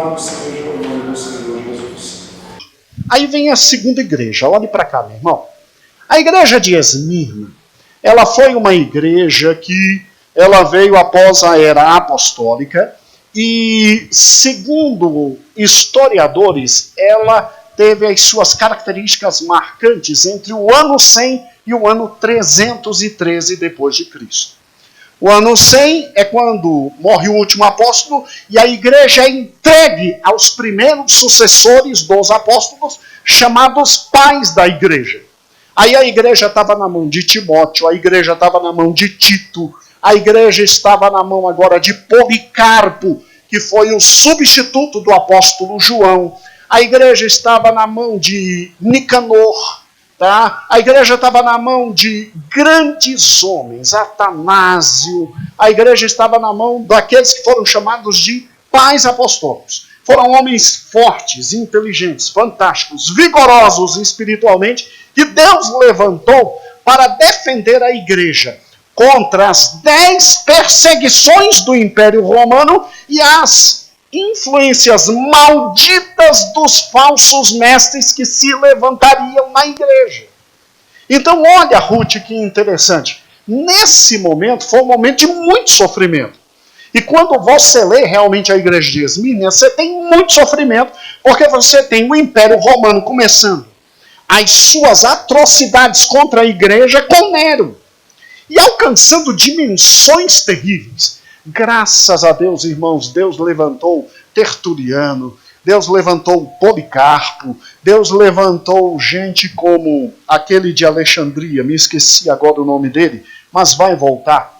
Louvado seja o nome do Senhor Jesus. Aí vem a segunda igreja, olhe para cá, meu irmão. A igreja de Esmirna, ela foi uma igreja que ela veio após a era apostólica e, segundo historiadores, ela teve as suas características marcantes entre o ano 100 e o ano 313 depois de Cristo. O ano 100 é quando morre o último apóstolo e a igreja é entregue aos primeiros sucessores dos apóstolos, chamados pais da igreja. Aí a igreja estava na mão de Timóteo, a igreja estava na mão de Tito, a igreja estava na mão agora de Policarpo, que foi o substituto do apóstolo João. A igreja estava na mão de Nicanor, tá? A igreja estava na mão de grandes homens, Atanásio. A igreja estava na mão daqueles que foram chamados de pais apostólicos. Foram homens fortes, inteligentes, fantásticos, vigorosos espiritualmente, que Deus levantou para defender a igreja contra as 10 perseguições do Império Romano e as influências malditas dos falsos mestres que se levantariam na igreja. Então, olha, Ruth, que interessante. Nesse momento, foi um momento de muito sofrimento. E quando você lê realmente a igreja de Esmirna, você tem muito sofrimento, porque você tem o Império Romano começando as suas atrocidades contra a igreja com Nero. E alcançando dimensões terríveis. Graças a Deus, irmãos, Deus levantou Tertuliano, Deus levantou Policarpo, Deus levantou gente como aquele de Alexandria, me esqueci agora o nome dele, mas vai voltar.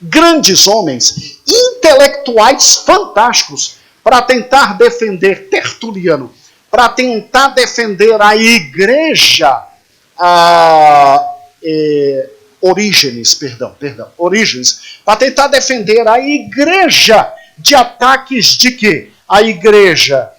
Grandes homens, intelectuais fantásticos, para tentar defender Tertuliano, para tentar defender a igreja, Orígenes, para tentar defender a igreja de ataques de quê? A igreja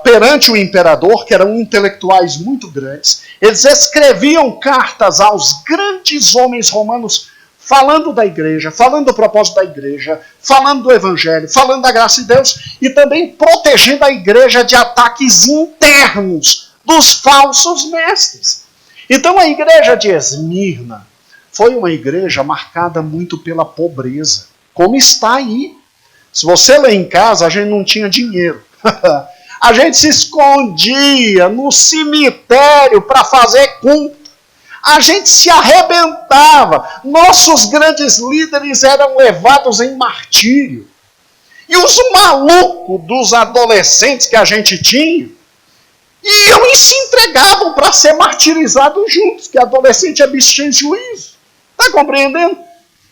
perante o imperador, que eram intelectuais muito grandes, eles escreviam cartas aos grandes homens romanos falando da igreja, falando do propósito da igreja, falando do evangelho, falando da graça de Deus e também protegendo a igreja de ataques internos dos falsos mestres. Então a igreja de Esmirna foi uma igreja marcada muito pela pobreza, como está aí. Se você lê em casa, a gente não tinha dinheiro. A gente se escondia no cemitério para fazer culto. A gente se arrebentava. Nossos grandes líderes eram levados em martírio. E os malucos dos adolescentes que a gente tinha iam e se entregavam para ser martirizados juntos, que adolescente é bicho sem juízo. Está compreendendo?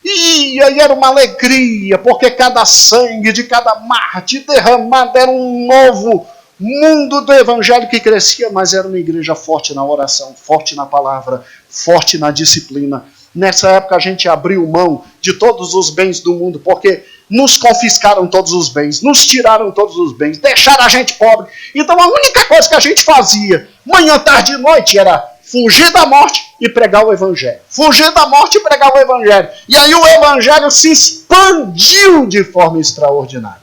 E aí era uma alegria, porque cada sangue de cada mártir derramado era um novo mundo do evangelho que crescia, mas era uma igreja forte na oração, forte na palavra, forte na disciplina. Nessa época a gente abriu mão de todos os bens do mundo, porque nos confiscaram todos os bens, nos tiraram todos os bens, deixaram a gente pobre. Então a única coisa que a gente fazia, manhã, tarde e noite, era fugir da morte e pregar o evangelho. Fugir da morte e pregar o evangelho. E aí o evangelho se expandiu de forma extraordinária.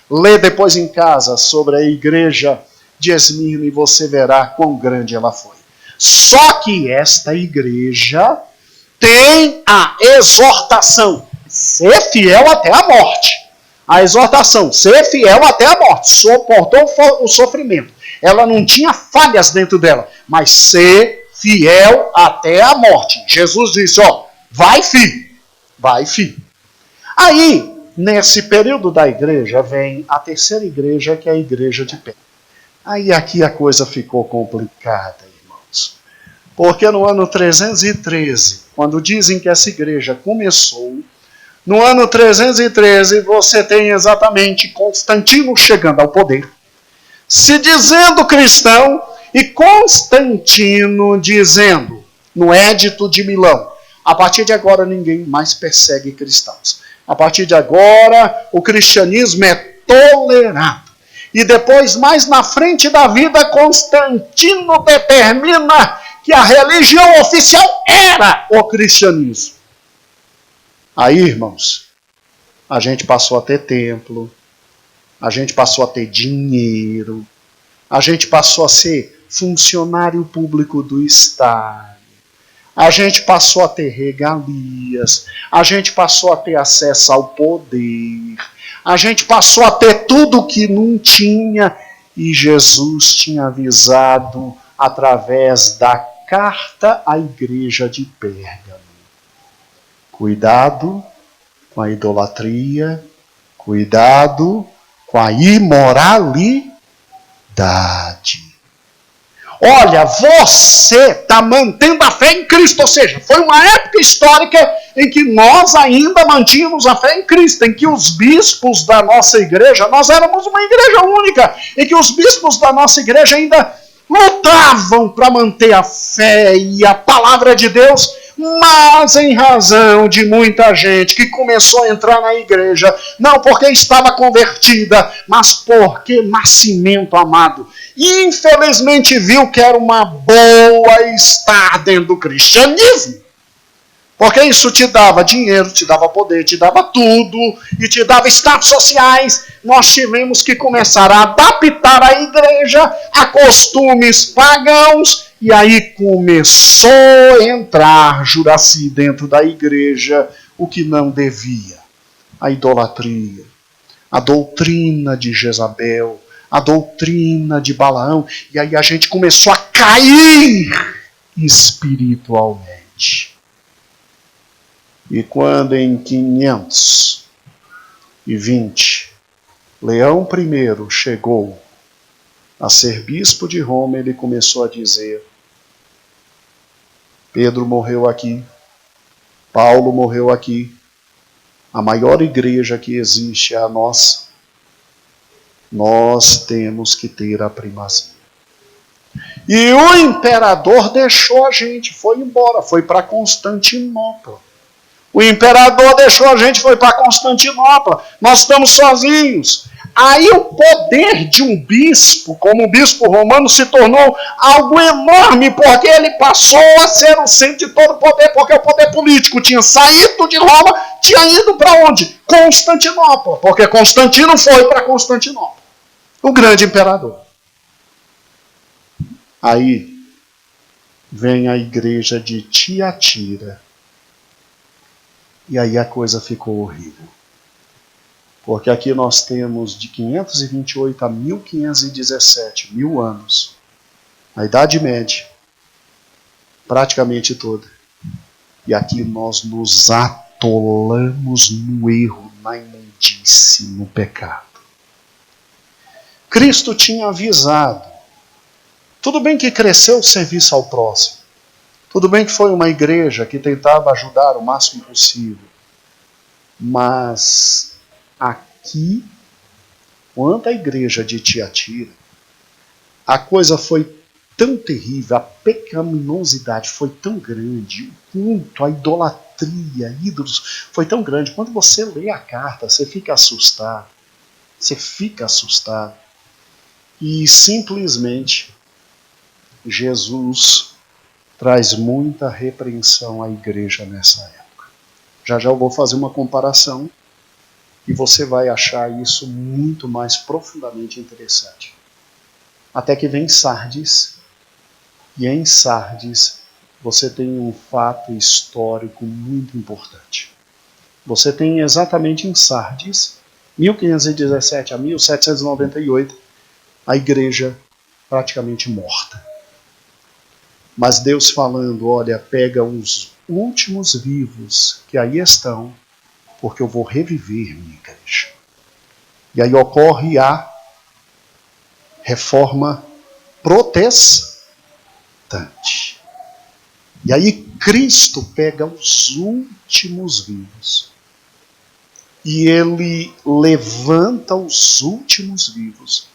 Lê depois em casa sobre a igreja de Esmirna e você verá quão grande ela foi. Só que esta igreja tem a exortação, ser fiel até a morte. A exortação, ser fiel até a morte, suportou o sofrimento. Ela não tinha falhas dentro dela, mas ser fiel até a morte. Jesus disse, vai filho. Aí, nesse período da igreja, vem a terceira igreja, que é a igreja de Pérgamo. Aí aqui a coisa ficou complicada, irmãos. Porque no ano 313, quando dizem que essa igreja começou, no ano 313 você tem exatamente Constantino chegando ao poder, se dizendo cristão, e Constantino dizendo, no Édito de Milão, a partir de agora ninguém mais persegue cristãos. A partir de agora o cristianismo é tolerado. E depois, mais na frente da vida, Constantino determina que a religião oficial era o cristianismo. Aí, irmãos, a gente passou a ter templo, A gente passou a ter dinheiro. A gente passou a ser funcionário público do Estado. A gente passou a ter regalias. A gente passou a ter acesso ao poder. A gente passou a ter tudo que não tinha. E Jesus tinha avisado através da carta à igreja de Pérgamo. Cuidado com a idolatria. Cuidado com a imoralidade. Olha, você está mantendo a fé em Cristo. Ou seja, foi uma época histórica em que nós ainda mantínhamos a fé em Cristo, em que os bispos da nossa igreja, nós éramos uma igreja única, em que os bispos da nossa igreja ainda lutavam para manter a fé e a palavra de Deus, mas em razão de muita gente que começou a entrar na igreja, não porque estava convertida, mas porque nascimento amado, e infelizmente viu que era uma boa estar dentro do cristianismo. Porque isso te dava dinheiro, te dava poder, te dava tudo, e te dava status sociais. Nós tivemos que começar a adaptar a igreja a costumes pagãos, e aí começou a entrar, Juraci, dentro da igreja, o que não devia. A idolatria, a doutrina de Jezabel, a doutrina de Balaão, e aí a gente começou a cair espiritualmente. E quando em 520, Leão I chegou a ser bispo de Roma, ele começou a dizer: Pedro morreu aqui, Paulo morreu aqui, a maior igreja que existe é a nossa. Nós temos que ter a primazia. E o imperador deixou a gente, foi embora, foi para Constantinopla. O imperador deixou a gente, foi para Constantinopla. Nós estamos sozinhos. Aí o poder de um bispo, como o bispo romano, se tornou algo enorme, porque ele passou a ser o centro de todo o poder, porque o poder político tinha saído de Roma, tinha ido para onde? Constantinopla, porque Constantino foi para Constantinopla, o grande imperador. Aí vem a igreja de Tiatira. E aí a coisa ficou horrível. Porque aqui nós temos de 528 a 1517, 1000 anos. A Idade Média, praticamente toda. E aqui nós nos atolamos no erro, na imundície, no pecado. Cristo tinha avisado. Tudo bem que cresceu o serviço ao próximo. Tudo bem que foi uma igreja que tentava ajudar o máximo possível. Mas aqui, quanto à igreja de Tiatira, a coisa foi tão terrível, a pecaminosidade foi tão grande, o culto, a idolatria, ídolos, foi tão grande. Quando você lê a carta, você fica assustado. Você fica assustado. E simplesmente Jesus traz muita repreensão à igreja nessa época. Já já eu vou fazer uma comparação e você vai achar isso muito mais profundamente interessante. Até que vem Sardes, e em Sardes você tem um fato histórico muito importante. Você tem exatamente em Sardes, 1517 a 1798, a igreja praticamente morta. Mas Deus falando, olha, pega os últimos vivos que aí estão, porque eu vou reviver minha igreja. E aí ocorre a reforma protestante. E aí Cristo pega os últimos vivos. E ele levanta os últimos vivos.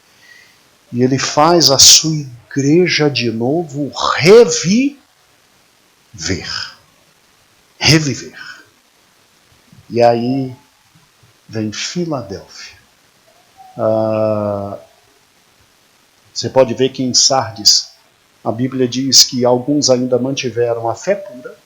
E ele faz a sua igreja de novo reviver. Reviver. E aí vem Filadélfia. Você pode ver que em Sardes a Bíblia diz que alguns ainda mantiveram a fé pura.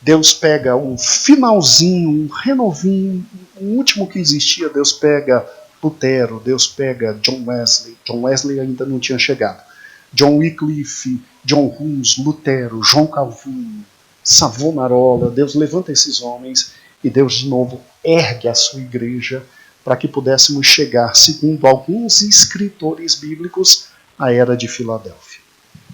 Deus pega um finalzinho, um renovinho, o último que existia, Deus pega Lutero, Deus pega John Wesley ainda não tinha chegado, John Wycliffe, John Hus, Lutero, João Calvino, Savonarola, Deus levanta esses homens e Deus de novo ergue a sua igreja para que pudéssemos chegar, segundo alguns escritores bíblicos, à era de Filadélfia.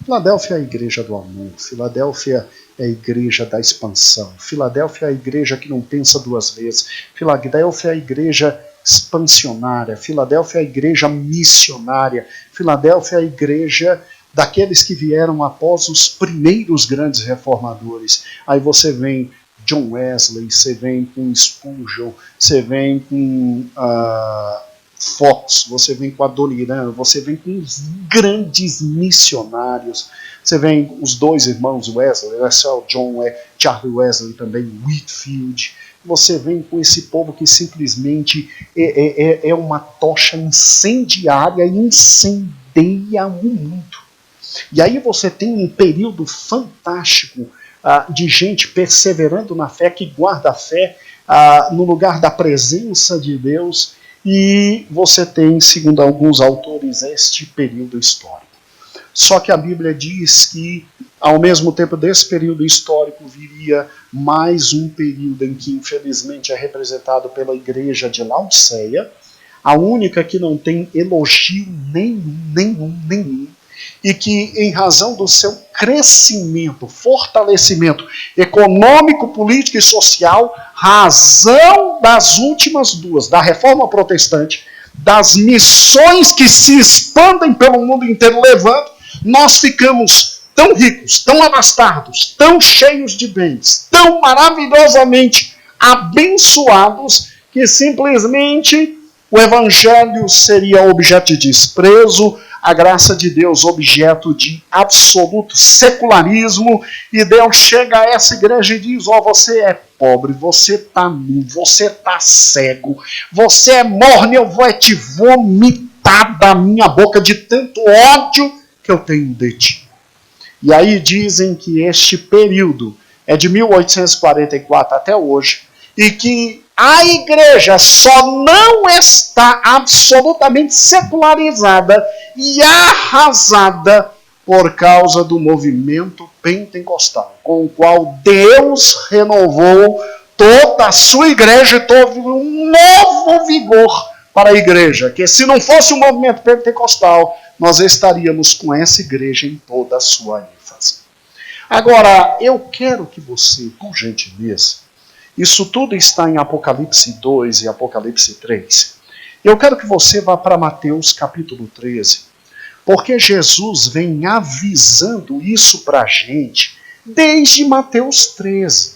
Filadélfia é a igreja do amor, Filadélfia é a igreja da expansão, Filadélfia é a igreja que não pensa duas vezes, Filadélfia é a igreja expansionária, Filadélfia é a igreja missionária, Filadélfia é a igreja daqueles que vieram após os primeiros grandes reformadores. Aí você vem John Wesley, você vem com Spurgeon, você vem com Fox, você vem com Adoniran, você vem com os grandes missionários, você vem os dois irmãos Wesley, Charlie Wesley também, Whitefield, você vem com esse povo que simplesmente é uma tocha incendiária e incendeia o mundo. E aí você tem um período fantástico de gente perseverando na fé, que guarda a fé no lugar da presença de Deus, e você tem, segundo alguns autores, este período histórico. Só que a Bíblia diz que, ao mesmo tempo desse período histórico, viria mais um período em que, infelizmente, é representado pela igreja de Laodiceia, a única que não tem elogio nenhum, e que, em razão do seu crescimento, fortalecimento econômico, político e social, razão das últimas duas, da reforma protestante, das missões que se expandem pelo mundo inteiro levando, nós ficamos tão ricos, tão abastados, tão cheios de bens, tão maravilhosamente abençoados, que simplesmente o evangelho seria objeto de desprezo, a graça de Deus objeto de absoluto secularismo, e Deus chega a essa igreja e diz: você é pobre, você está nu, você está cego, você é morno, eu vou te vomitar da minha boca de tanto ódio que eu tenho de ti. E aí dizem que este período é de 1844 até hoje, e que a igreja só não está absolutamente secularizada e arrasada por causa do movimento pentecostal, com o qual Deus renovou toda a sua igreja e trouxe um novo vigor para a igreja, que se não fosse o movimento pentecostal, nós estaríamos com essa igreja em toda a sua ênfase. Agora, eu quero que você, por gentileza, isso tudo está em Apocalipse 2 e Apocalipse 3. Eu quero que você vá para Mateus capítulo 13, porque Jesus vem avisando isso para a gente desde Mateus 13.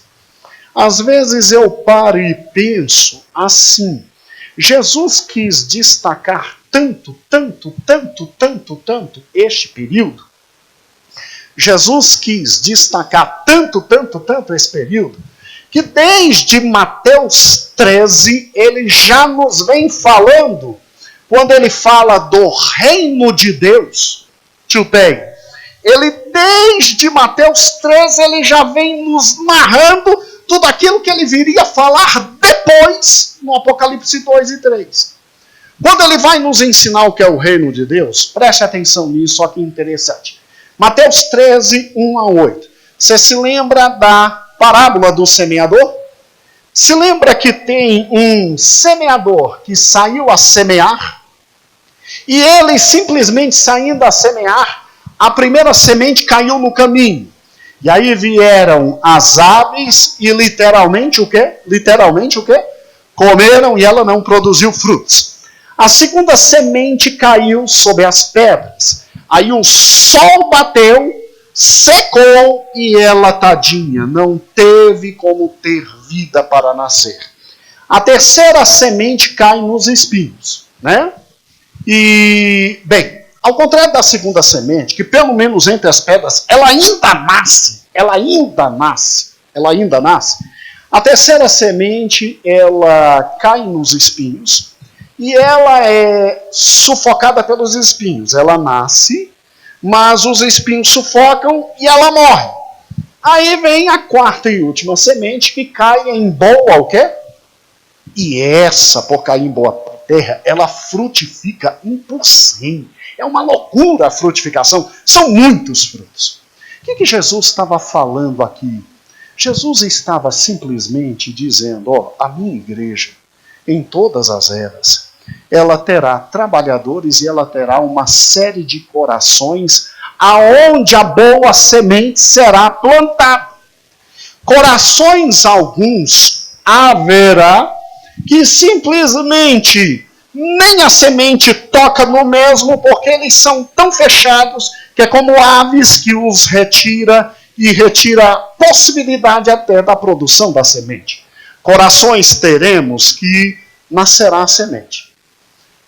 Às vezes eu paro e penso assim: Jesus quis destacar tanto este período. Jesus quis destacar tanto esse período, que desde Mateus 13 ele já nos vem falando, quando ele fala do reino de Deus, ele desde Mateus 13 ele já vem nos narrando tudo aquilo que ele viria falar depois no Apocalipse 2 e 3. Quando ele vai nos ensinar o que é o reino de Deus, preste atenção nisso, olha que interessante. Mateus 13, 1 a 8. Você se lembra da parábola do semeador? Se lembra que tem um semeador que saiu a semear, e ele simplesmente saindo a semear, a primeira semente caiu no caminho. E aí vieram as aves e literalmente o quê? Comeram, e ela não produziu frutos. A segunda semente caiu sobre as pedras. Aí o sol bateu, secou, e ela, tadinha, não teve como ter vida para nascer. A terceira semente cai nos espinhos, né? E, bem, ao contrário da segunda semente, que pelo menos entre as pedras, ela ainda nasce. A terceira semente, ela cai nos espinhos, e ela é sufocada pelos espinhos. Ela nasce, mas os espinhos sufocam e ela morre. Aí vem a quarta e última semente, que cai em boa o quê? E essa, por cair em boa terra, ela frutifica 1%. É uma loucura a frutificação. São muitos frutos. O que Jesus estava falando aqui? Jesus estava simplesmente dizendo, a minha igreja, em todas as eras, ela terá trabalhadores e ela terá uma série de corações aonde a boa semente será plantada. Corações alguns haverá que simplesmente nem a semente toca no mesmo, porque eles são tão fechados que é como aves que os retira e retira a possibilidade até da produção da semente. Corações teremos que nascerá a semente.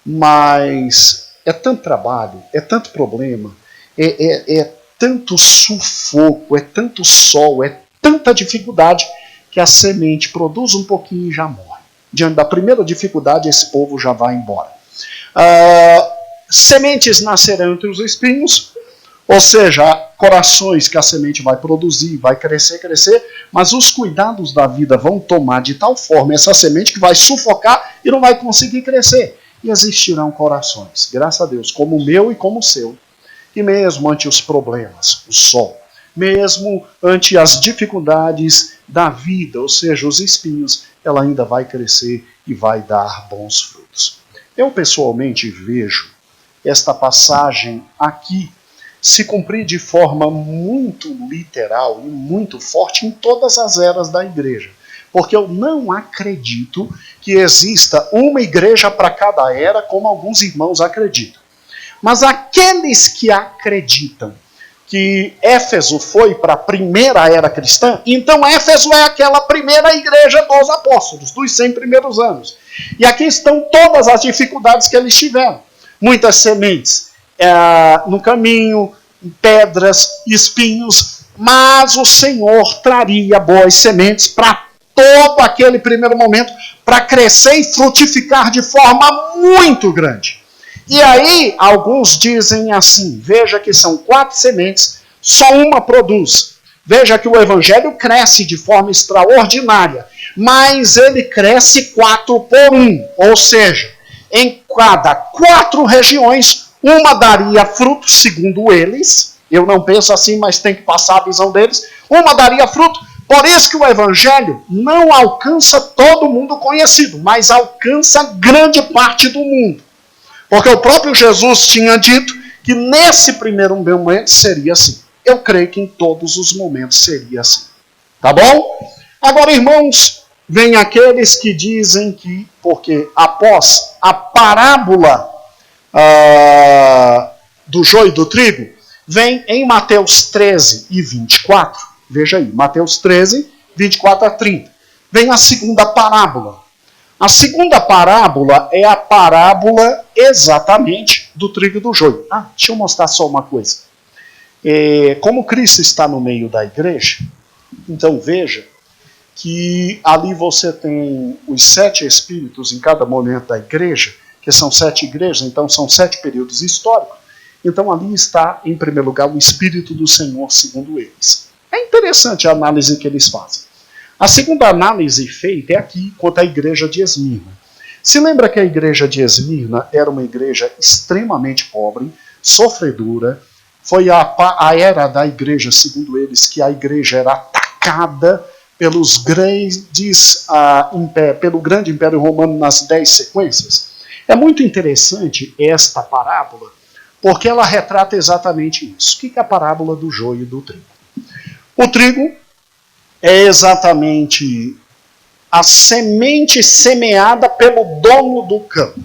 Mas é tanto trabalho, é tanto problema, é tanto sufoco, é tanto sol, é tanta dificuldade que a semente produz um pouquinho e já morre. Diante da primeira dificuldade, esse povo já vai embora. Sementes nascerão entre os espinhos, ou seja, corações que a semente vai produzir, vai crescer, mas os cuidados da vida vão tomar de tal forma essa semente que vai sufocar e não vai conseguir crescer. E existirão corações, graças a Deus, como o meu e como o seu, que mesmo ante os problemas, o sol, mesmo ante as dificuldades da vida, ou seja, os espinhos, ela ainda vai crescer e vai dar bons frutos. Eu pessoalmente vejo esta passagem aqui se cumprir de forma muito literal e muito forte em todas as eras da igreja. Porque eu não acredito que exista uma igreja para cada era, como alguns irmãos acreditam. Mas aqueles que acreditam que Éfeso foi para a primeira era cristã, então Éfeso é aquela primeira igreja dos apóstolos, dos 100 primeiros anos. E aqui estão todas as dificuldades que eles tiveram. Muitas sementes no caminho, pedras, espinhos, mas o Senhor traria boas sementes para todo aquele primeiro momento, para crescer e frutificar de forma muito grande. E aí, alguns dizem assim, veja que são 4 sementes, só uma produz. Veja que o evangelho cresce de forma extraordinária, mas ele cresce 4 por 1, ou seja, em cada 4 regiões, uma daria fruto, segundo eles, eu não penso assim, mas tem que passar a visão deles, uma daria fruto. Por isso que o evangelho não alcança todo mundo conhecido, mas alcança grande parte do mundo. Porque o próprio Jesus tinha dito que nesse primeiro momento seria assim. Eu creio que em todos os momentos seria assim. Tá bom? Agora, irmãos, vem aqueles que dizem que, porque após a parábola do joio e do trigo, vem em Mateus 13 e 24, veja aí, Mateus 13, 24 a 30, vem a segunda parábola. A segunda parábola é a parábola exatamente do trigo e do joio. Deixa eu mostrar só uma coisa. Como Cristo está no meio da igreja, então veja que ali você tem os 7 espíritos em cada momento da igreja, que são 7 igrejas, então são 7 períodos históricos. Então ali está, em primeiro lugar, o Espírito do Senhor, segundo eles. É interessante a análise que eles fazem. A segunda análise feita é aqui, quanto à igreja de Esmirna. Se lembra que a igreja de Esmirna era uma igreja extremamente pobre, sofredora. Foi a era da igreja, segundo eles, que a igreja era atacada pelo grande Império Romano nas 10 sequências. É muito interessante esta parábola, porque ela retrata exatamente isso. O que é a parábola do joio e do trigo? O trigo é exatamente a semente semeada pelo dono do campo.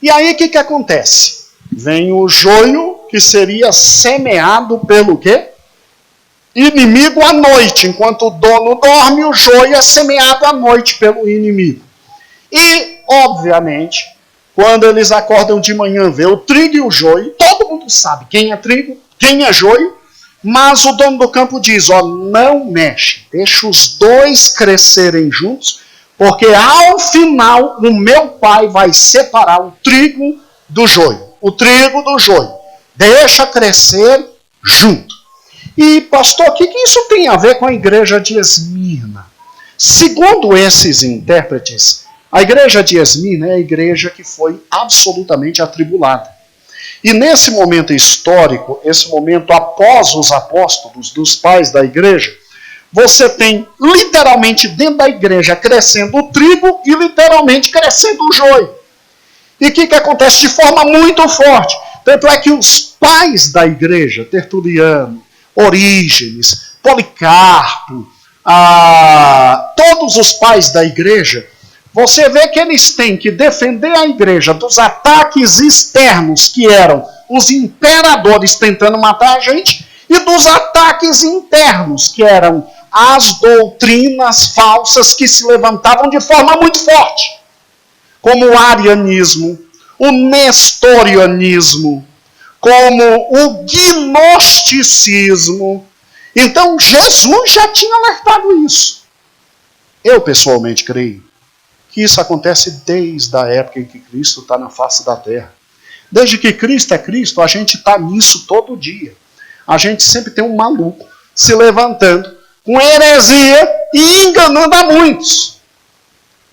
E aí o que acontece? Vem o joio, que seria semeado pelo quê? Inimigo à noite. Enquanto o dono dorme, o joio é semeado à noite pelo inimigo. E, obviamente, quando eles acordam de manhã, vê o trigo e o joio, todo mundo sabe quem é trigo, quem é joio, mas o dono do campo diz, não mexe, deixa os dois crescerem juntos, porque ao final o meu pai vai separar o trigo do joio. O trigo do joio. Deixa crescer junto. E, pastor, o que isso tem a ver com a igreja de Esmirna? Segundo esses intérpretes, A igreja de Esmirna é a igreja que foi absolutamente atribulada. E nesse momento histórico, esse momento após os apóstolos, dos pais da igreja, você tem literalmente dentro da igreja crescendo o trigo e literalmente crescendo o joio. E o que acontece de forma muito forte? Tanto é que os pais da igreja, Tertuliano, Orígenes, Policarpo, todos os pais da igreja, você vê que eles têm que defender a igreja dos ataques externos, que eram os imperadores tentando matar a gente, e dos ataques internos, que eram as doutrinas falsas que se levantavam de forma muito forte, como o arianismo, o nestorianismo, como o gnosticismo. Então Jesus já tinha alertado isso. Eu pessoalmente creio que isso acontece desde a época em que Cristo está na face da terra. Desde que Cristo é Cristo, a gente está nisso todo dia. A gente sempre tem um maluco se levantando com heresia e enganando a muitos.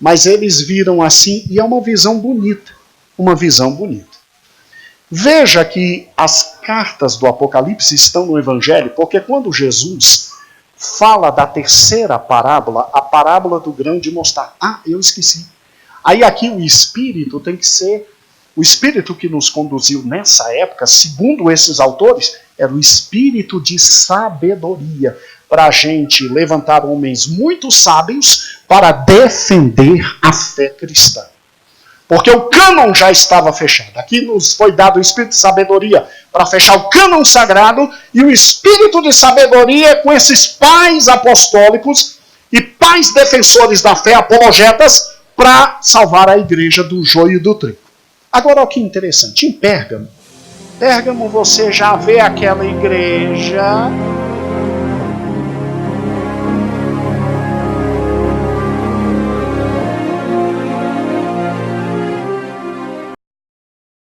Mas eles viram assim, e é uma visão bonita. Uma visão bonita. Veja que as cartas do Apocalipse estão no Evangelho, porque quando Jesus fala da terceira parábola, a parábola do grão de mostarda. Eu esqueci. Aí aqui o Espírito tem que ser, o Espírito que nos conduziu nessa época, segundo esses autores, era o Espírito de sabedoria, para a gente levantar homens muito sábios para defender a fé cristã. Porque o cânon já estava fechado. Aqui nos foi dado o Espírito de sabedoria para fechar o cânon sagrado e o Espírito de sabedoria com esses pais apostólicos e pais defensores da fé, apologetas, para salvar a igreja do joio e do trigo. Agora, olha que interessante. Em Pérgamo, você já vê aquela igreja